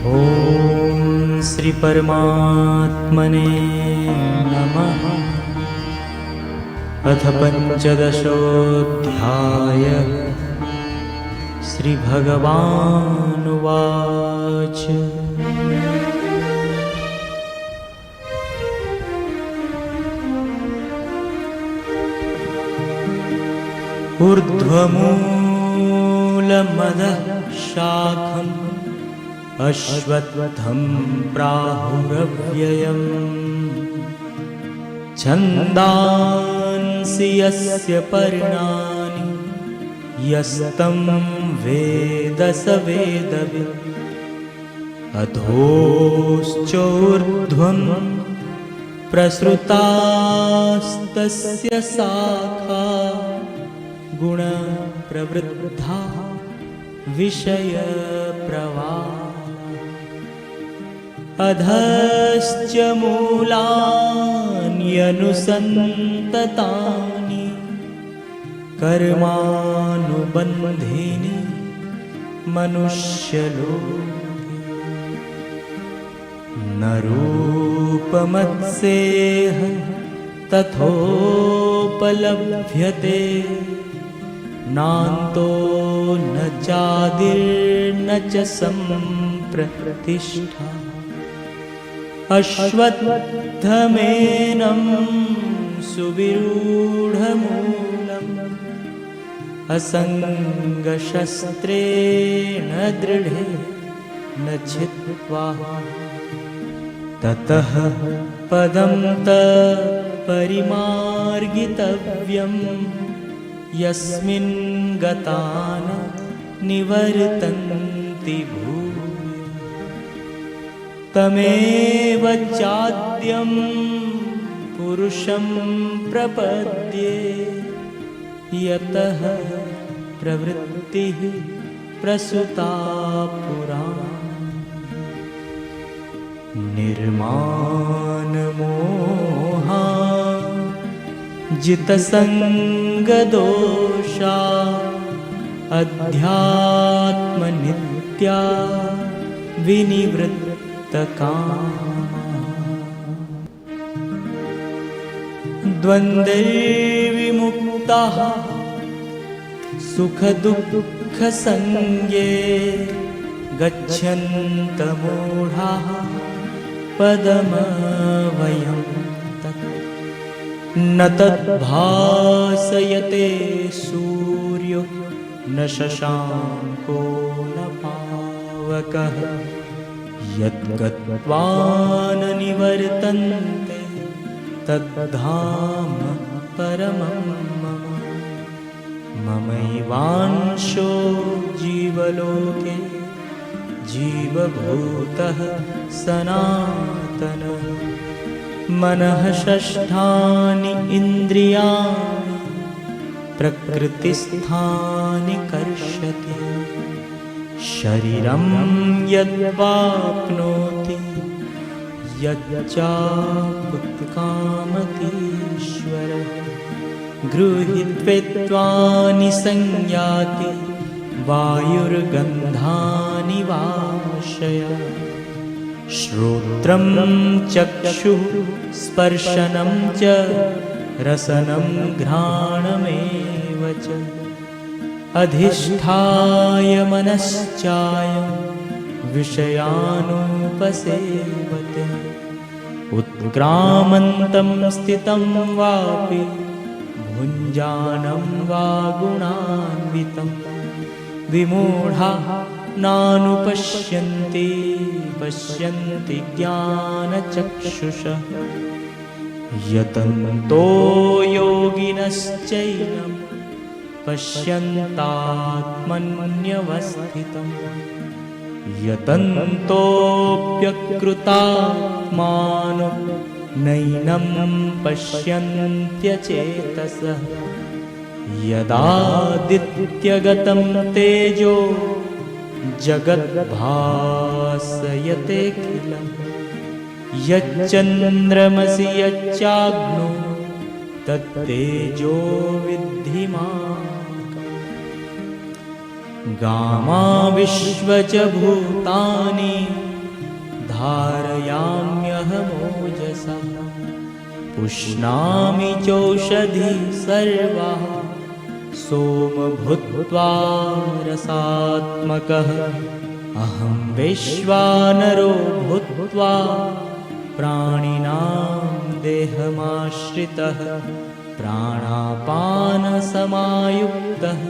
ॐ श्री परमात्मने नमः। अथ पंचदशोऽध्यायः। श्री भगवानुवाच। ऊर्ध्वमूलमदः शाखम् अश्वत्थं प्राहुरव्ययम्। छन्दांसि यस्य पर्णानि यस्तं वेद स वेदवित्। अधोश्चोर्ध्वं प्रसृतास्तस्य शाखा गुणप्रवृद्धा विषयप्रवाहा। अधश्च मूलान्यनुसन्ततानि कर्मानुबन्धीनि मनुष्यलोके। न रूपमत्सेह तथोपलभ्यते नान्तो न चादिर्न च सम्प्रतिष्ठा। अश्वत्थमेनं सुविरूढमूलम् असङ्गशस्त्रेण दृढेन छित्त्वा। ततः पदं तत्परिमार्गितव्यं यस्मिन् गता न निवर्तन्ति भूय। तमेव चाद्यं पुरुषं प्रपद्ये यतः प्रवृत्तिः प्रसृता पुरा। निर्मानमोहा जितसङ्गदोषा अध्यात्मनित्या विनिवृत्तकामा। द्वन्द्वैर्विमुक्ताः सुखदुःखसंज्ञे गच्छन्तमूढाः पदमव्ययम् तत्। न तद्भासयते सूर्यो न शशाङ्को न पावकः यद्गत्वा न निवर्तन्ते तद्धाम परमं मम। ममैवांशो जीवलोके जीवभूतः सनातनः। मनः षष्ठानि इन्द्रियाणि प्रकृतिस्थानि कर्षति। शरीरं यद्वाप्नोति यच्चाप्तकामतीश्वरः। गृहीत्वेत्त्वानि संयाति वायुर्गन्धानि वाशयः। श्रोत्रं चक्षुः स्पर्शनं च रसनं घ्राणमेव च। अधिष्ठाय मनश्चायं विषयानुपसेवते। उत्क्रामन्तं स्थितं वापि भुञ्जानं वा गुणान्वितं। विमूढाः नानुपश्यन्ति पश्यन्ति ज्ञानचक्षुषः। यतन्तो योगिनश्चैनं पश्यन्तात्मन्यवस्थितम्। यतन्तोऽप्यकृतात्मानो नैनं पश्यन्त्यचेतसः। यदादित्यगतं तेजो जगद्भासयतेऽखिलम्। यच्चन्द्रमसि यच्चाग्नो तत्तेजो विद्धि मामकम्। गामा विश्व च भूतानि धारयाम्यहमोजसा पुष्णामि चौषधी सर्वाः सोमभूत्वा रसात्मकः अहं वैश्वानरो भूत्वा प्राणिनां देहमाश्रितः प्राणापानसमायुक्तः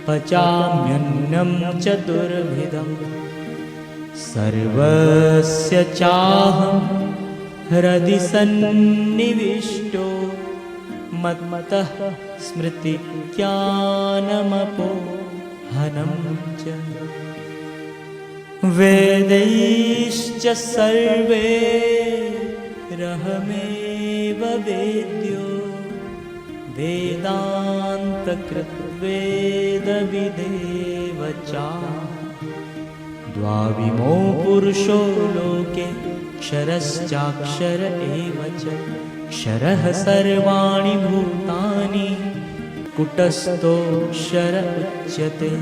पचाम्यन्नं चतुर्विधम् सर्वस्य चाहं हृदि सन्निविष्टो मत्तः स्मृतिज्ञानमपोहनं च वेदैश्च सर्वैरहमेव वेद्यो वेदान्तकृद्वेदविदेव चाहम् द्वाविमो पुरुषो लोके क्षरश्चाक्षर एव च क्षरः सर्वाणि भूतानि कुटस्थोऽक्षर उच्यते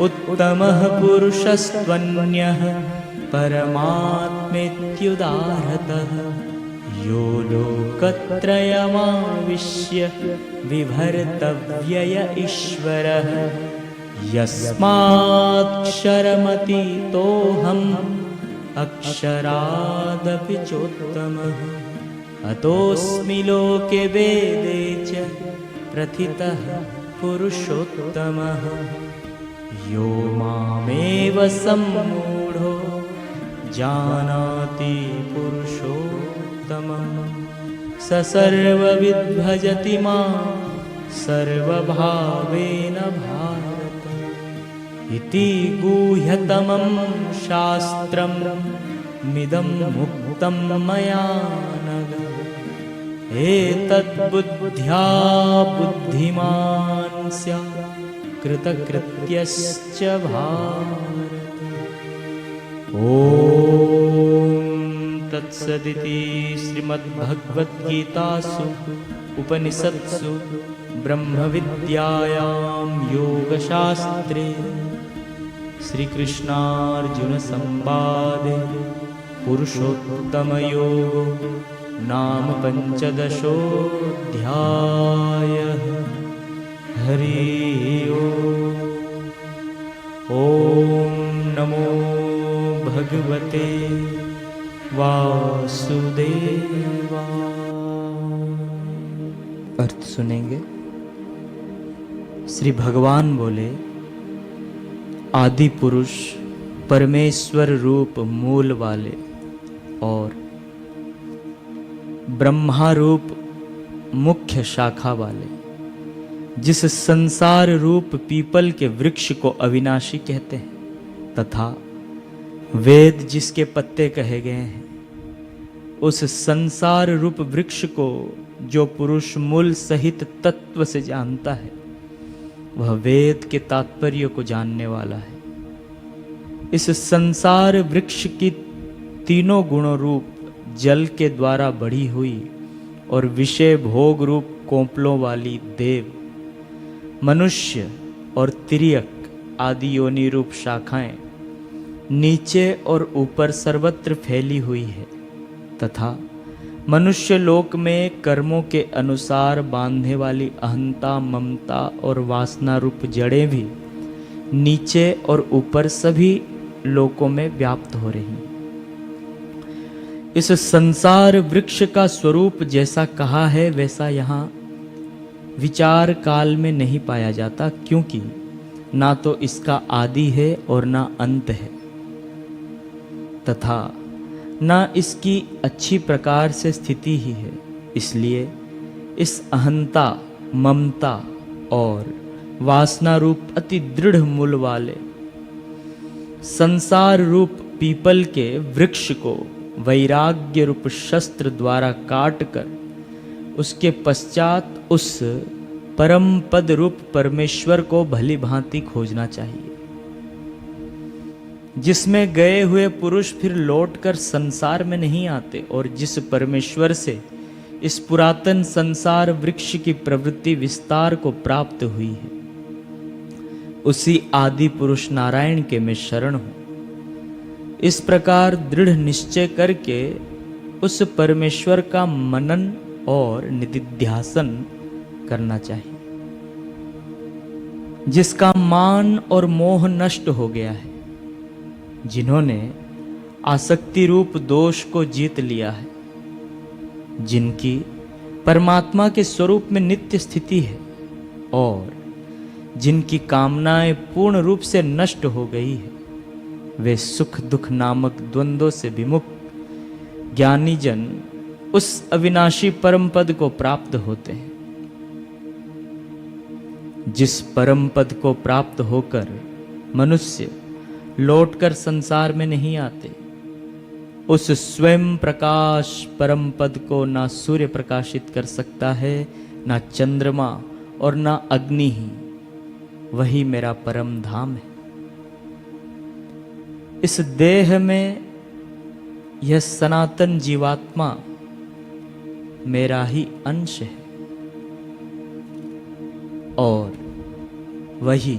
उत्तमः पुरुषस्त्वन्यः परमात्मेत्युदाहृतः यो लोकत्रयमाविश्य बिभर्तव्यय ईश्वरः यस्माक्षरमतीतोऽहम् अक्षरादपि चोत्तमः अतोऽस्मि लोके वेदे च प्रथितः पुरुषोत्तमः यो मामेव सम्मूढो जानाति पुरुषोत्तमं स सर्वविद्भजति मां सर्वभावेन भारत इति गुह्यतमं शास्त्रं मिदं मुक्तं मया नघ एतद्बुद्ध्या बुद्धिमान् स्यात् कृतकृत्यश्च भारत। ॐ तत्सदिति श्रीमद्भगवद्गीतासु उपनिषत्सु ब्रह्मविद्यायां योगशास्त्रे श्रीकृष्णार्जुनसंवादे पुरुषोत्तमयोगो नाम पंचदशोऽध्यायः। हरि ओम नमो भगवते वासुदेवाय। अर्थ सुनेंगे। श्री भगवान बोले, आदि पुरुष परमेश्वर रूप मूल वाले और ब्रह्मा रूप मुख्य शाखा वाले, जिस संसार रूप पीपल के वृक्ष को अविनाशी कहते हैं तथा वेद जिसके पत्ते कहे गए हैं, उस संसार रूप वृक्ष को जो पुरुष मूल सहित तत्व से जानता है, वह वेद के तात्पर्य को जानने वाला है। इस संसार वृक्ष की तीनों गुणों रूप जल के द्वारा बढ़ी हुई और विषय भोग रूप कोंपलों वाली देव, मनुष्य और तिर्यक आदि योनि रूप शाखाएं नीचे और ऊपर सर्वत्र फैली हुई है तथा मनुष्य लोक में कर्मों के अनुसार बांधने वाली अहंता, ममता और वासना रूप जड़ें भी नीचे और ऊपर सभी लोकों में व्याप्त हो रही। इस संसार वृक्ष का स्वरूप जैसा कहा है वैसा यहाँ विचार काल में नहीं पाया जाता, क्योंकि ना तो इसका आदि है और ना अंत है तथा ना इसकी अच्छी प्रकार से स्थिति ही है। इसलिए इस अहंता, ममता और वासना रूप अति दृढ़ मूल वाले संसार रूप पीपल के वृक्ष को वैराग्य रूप शस्त्र द्वारा काट कर उसके पश्चात उस परम पद रूप परमेश्वर को भली भांति खोजना चाहिए, जिसमें गए हुए पुरुष फिर लौटकर संसार में नहीं आते और जिस परमेश्वर से इस पुरातन संसार वृक्ष की प्रवृत्ति विस्तार को प्राप्त हुई है, उसी आदि पुरुष नारायण के मैं शरण हूं। इस प्रकार दृढ़ निश्चय करके उस परमेश्वर का मनन और निधिध्यासन करना चाहिए, जिसका मान और मोह नष्ट हो गया है, जिन्होंने आसक्ति रूप दोष को जीत लिया है, जिनकी परमात्मा के स्वरूप में नित्य स्थिति है और जिनकी कामनाएं पूर्ण रूप से नष्ट हो गई है, वे सुख दुख नामक द्वंद्वों से विमुक्त ज्ञानी जन उस अविनाशी परम पद को प्राप्त होते हैं। जिस परम पद को प्राप्त होकर मनुष्य लौटकर संसार में नहीं आते, उस स्वयं प्रकाश परम पद को ना सूर्य प्रकाशित कर सकता है, ना चंद्रमा और ना अग्नि ही। वही मेरा परम धाम है। इस देह में यह सनातन जीवात्मा मेरा ही अंश है और वही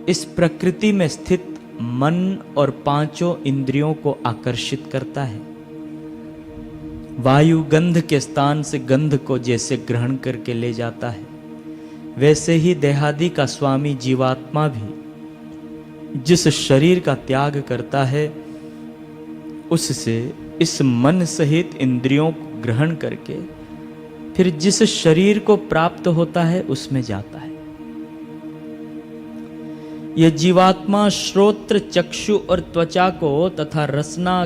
इस प्रकृति में स्थित मन और पांचों इंद्रियों को आकर्षित करता है। वायु गंध के स्थान से गंध को जैसे ग्रहण करके ले जाता है, वैसे ही देहादि का स्वामी जीवात्मा भी जिस शरीर का त्याग करता है, उससे इस मन सहित इंद्रियों को ग्रहण करके फिर जिस शरीर को प्राप्त होता है उसमें जाता है। यह जीवात्मा श्रोत्र चक्षु और त्वचा को तथा रसना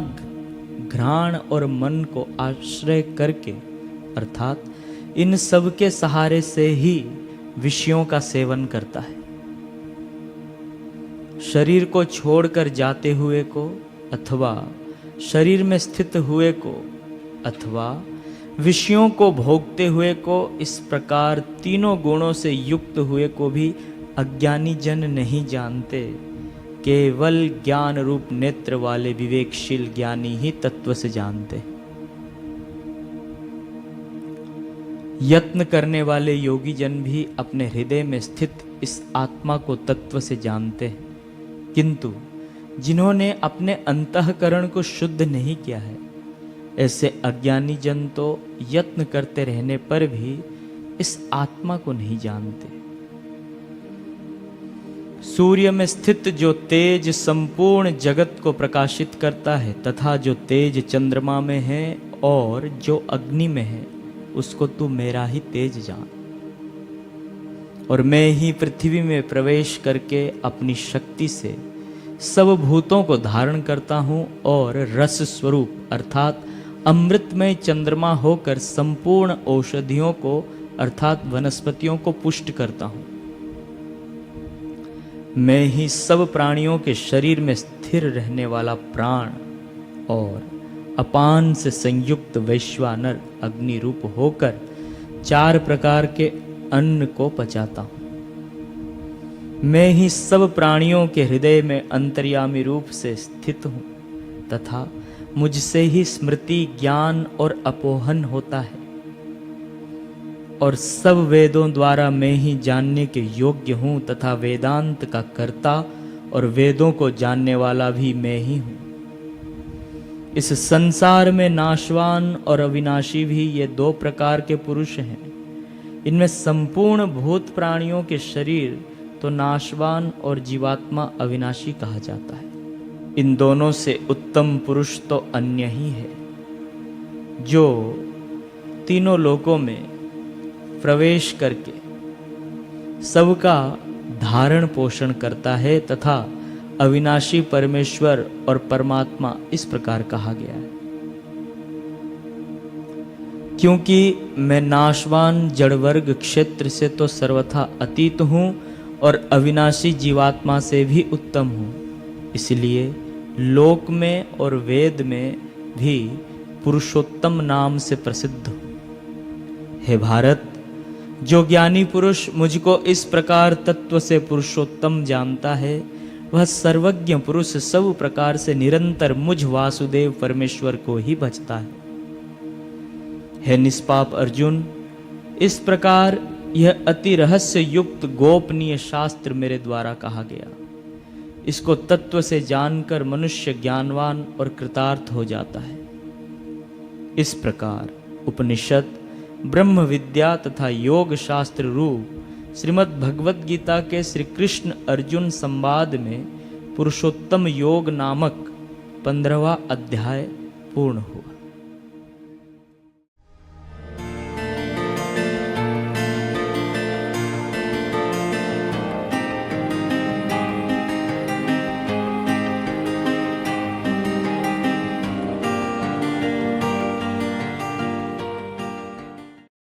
घ्राण और मन को आश्रय करके अर्थात इन सब के सहारे से ही विषयों का सेवन करता है। शरीर को छोड़कर जाते हुए को अथवा शरीर में स्थित हुए को अथवा विषयों को भोगते हुए को, इस प्रकार तीनों गुणों से युक्त हुए को भी अज्ञानी जन नहीं जानते। केवल ज्ञान रूप नेत्र वाले विवेकशील ज्ञानी ही तत्व से जानते। यत्न करने वाले योगी जन भी अपने हृदय में स्थित इस आत्मा को तत्व से जानते हैं, किंतु जिन्होंने अपने अंतःकरण को शुद्ध नहीं किया है, ऐसे अज्ञानी जन तो यत्न करते रहने पर भी इस आत्मा को नहीं जानते। सूर्य में स्थित जो तेज संपूर्ण जगत को प्रकाशित करता है तथा जो तेज चंद्रमा में है और जो अग्नि में है, उसको तू मेरा ही तेज जान। और मैं ही पृथ्वी में प्रवेश करके अपनी शक्ति से सब भूतों को धारण करता हूं और रस स्वरूप अर्थात अमृतमय चंद्रमा होकर संपूर्ण औषधियों को अर्थात वनस्पतियों को पुष्ट करता हूं। मैं ही सब प्राणियों के शरीर में स्थिर रहने वाला प्राण और अपान से संयुक्त वैश्वानर अग्नि रूप होकर 4 प्रकार के अन्न को पचाता हूं। मैं ही सब प्राणियों के हृदय में अंतर्यामी रूप से स्थित हूं तथा मुझसे ही स्मृति ज्ञान और अपोहन होता है और सब वेदों द्वारा मैं ही जानने के योग्य हूं तथा वेदांत का कर्ता और वेदों को जानने वाला भी मैं ही हूं। इस संसार में नाशवान और अविनाशी भी ये 2 प्रकार के पुरुष हैं। इनमें संपूर्ण भूत प्राणियों के शरीर तो नाशवान और जीवात्मा अविनाशी कहा जाता है। इन दोनों से उत्तम पुरुष तो अन्य ही है, जो तीनों लोकों में प्रवेश करके सबका धारण पोषण करता है तथा अविनाशी परमेश्वर और परमात्मा इस प्रकार कहा गया है। क्योंकि मैं नाशवान जड़वर्ग क्षेत्र से तो सर्वथा अतीत हूं और अविनाशी जीवात्मा से भी उत्तम हूं, इसलिए लोक में और वेद में भी पुरुषोत्तम नाम से प्रसिद्ध हूं। हे भारत, जो ज्ञानी पुरुष मुझको इस प्रकार तत्व से पुरुषोत्तम जानता है, वह सर्वज्ञ पुरुष सब प्रकार से निरंतर मुझ वासुदेव परमेश्वर को ही भजता है। हे निष्पाप अर्जुन, इस प्रकार यह अति रहस्य युक्त गोपनीय शास्त्र मेरे द्वारा कहा गया। इसको तत्व से जानकर मनुष्य ज्ञानवान और कृतार्थ हो जाता है। इस प्रकार उपनिषद, ब्रह्म विद्या तथा योग शास्त्र रूप श्रीमद् भगवत गीता के श्री कृष्ण अर्जुन संवाद में पुरुषोत्तम योग नामक 15वां अध्याय पूर्ण हुआ।